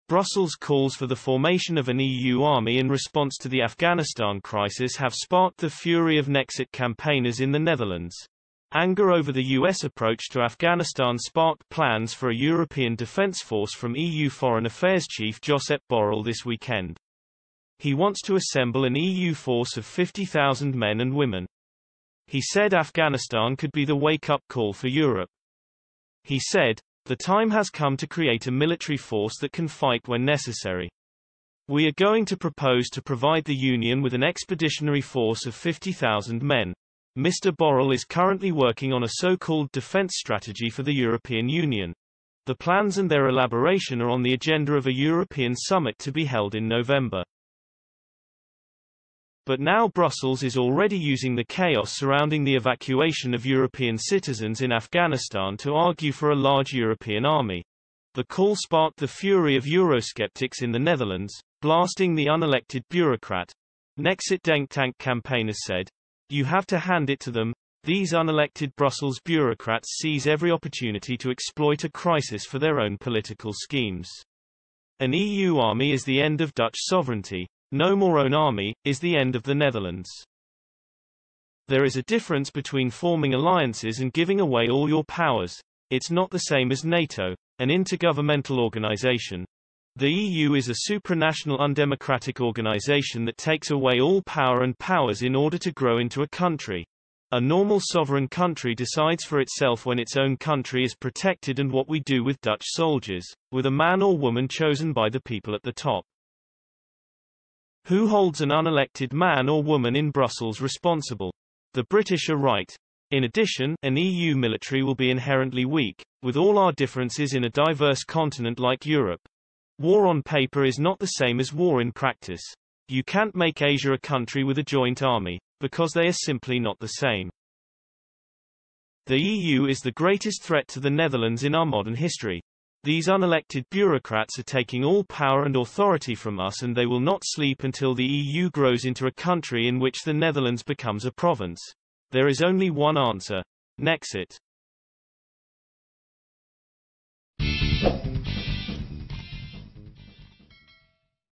Brussels' calls for the formation of an EU army in response to the Afghanistan crisis have sparked the fury of Nexit campaigners in the Netherlands. Anger over the US approach to Afghanistan sparked plans for a European defence force from EU Foreign Affairs Chief Josep Borrell this weekend. He wants to assemble an EU force of 50,000 men and women. He said Afghanistan could be the wake-up call for Europe. He said, "The time has come to create a military force that can fight when necessary. We are going to propose to provide the Union with an expeditionary force of 50,000 men." Mr. Borrell is currently working on a so-called defence strategy for the European Union. The plans and their elaboration are on the agenda of a European summit to be held in November. But now Brussels is already using the chaos surrounding the evacuation of European citizens in Afghanistan to argue for a large European army. The call sparked the fury of Eurosceptics in the Netherlands, blasting the unelected bureaucrat. Nexit think tank campaigners said, "You have to hand it to them. These unelected Brussels bureaucrats seize every opportunity to exploit a crisis for their own political schemes. An EU army is the end of Dutch sovereignty. No more own army, is the end of the Netherlands." There is a difference between forming alliances and giving away all your powers. It's not the same as NATO, an intergovernmental organization. The EU is a supranational undemocratic organization that takes away all power and powers in order to grow into a country. A normal sovereign country decides for itself when its own country is protected and what we do with Dutch soldiers, with a man or woman chosen by the people at the top. Who holds an unelected man or woman in Brussels responsible? The British are right. In addition, an EU military will be inherently weak, with all our differences in a diverse continent like Europe. War on paper is not the same as war in practice. You can't make Asia a country with a joint army, because they are simply not the same. The EU is the greatest threat to the Netherlands in our modern history. These unelected bureaucrats are taking all power and authority from us, and they will not sleep until the EU grows into a country in which the Netherlands becomes a province. There is only one answer: Nexit.